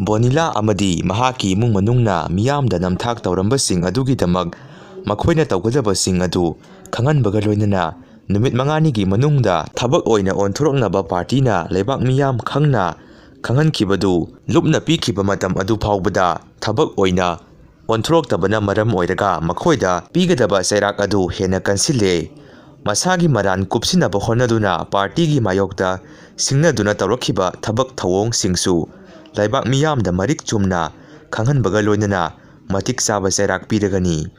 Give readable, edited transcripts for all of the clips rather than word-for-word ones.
Bonila Amadi Mahaki Emung Manungna miyamda namthak tawrambasing adugidamak makoina tawgadabasing adu khanganbaga loinana numit manganigi manungda thabak oina onthoroknaba partina leibak miyam khangna khangankibadu lupna pikiba matam adu phawbada thabak oina onthoroktabana maram oiraga makoida pigadaba Cheirak adu Hena Kansille masagi maran kupsinaba honaduna partigi mayokta singnaduna tawrakhiba thabak thawong singsu laibak miyamda marik chumna khanghanbaga loinana matik chaba Cheirak piragani.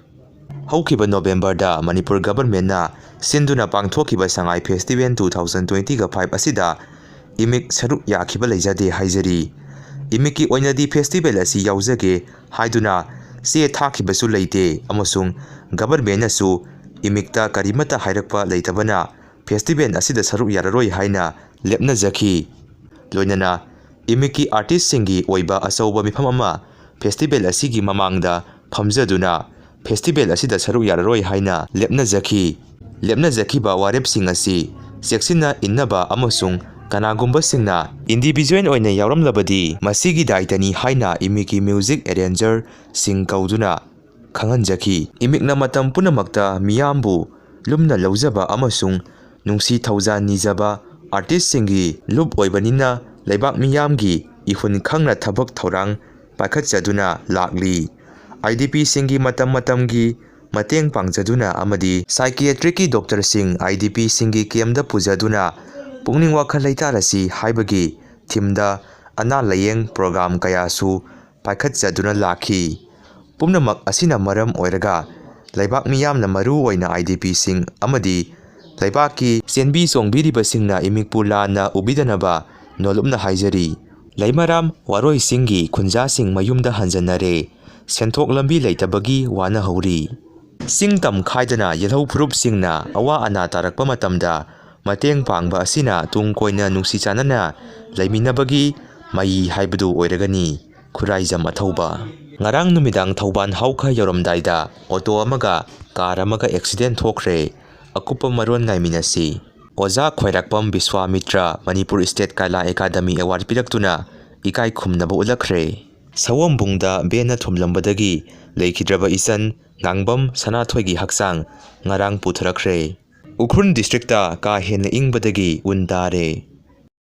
Haukiba November da Manipur government na sinduna pangthokiba Sangai Festival 2020 asida imik saruk yakiba leijade haijari. Imiki oinadi festival asi yaujage haiduna se thakibasu leite amasung government nasu imikta karimata hairakpa leitabana festival asida saruk yararoi haina lepna jaki. Loinana imiki artist singi oiba asauba mifam ama festival asigi mamangda phamjaduna festival asida saruk yararoi haina lepna jaki ba warep sing asi seksina innaba amasung kanagumba singna individual oina yawramlabadi masigi daitani haina imiki music arranger sing kauduna khanganjaki. Imikna matam punamakta miyambu lumna laujaba amasung nungsi thaujan nijaba artist singi lup oibanina leibak miyamgi ihun khangna thabak thorang paikhatjaduna lakli. IDP singi matamgi mateng pangjaduna amadi psychiatric doctor sing IDP singi kemda pujaduna pungning wakhal leitarasi haibagi thimda ana layeng program kayasu paikhatjaduna lakhi. Pumnamak asina maram oiraga leibak miyamna maru oina IDP sing amadi leibaki senbi songbiriba singna imikpula na ubidanaba nolumna haijari. Leimaram waroi singi khunja sing mayumda hanjanare senthok lambi leitabagi wana hauri. Singtam khaidana yelhau phurup singna awa ana tarakpa matamda mateng pangba asina tungkoina nungsi chanana leiminabagi mai haibadu oiragani khuraijam athauba. Ngarang Numidang thauban haukha yoramdaida auto amaga car amaga accident Twkhre akupa maron ngaiminasi. Oja Khwairakpam Biswamitra Manipur State Kala Academy Award piraktuna ikai khumnaba ulakhre. Sawambungda bena thumlambadagi leikidraba isan ngangbam sanathoigi haksang ngarang puthrakre. Ukhrun districta ka hena ingbadagi undare.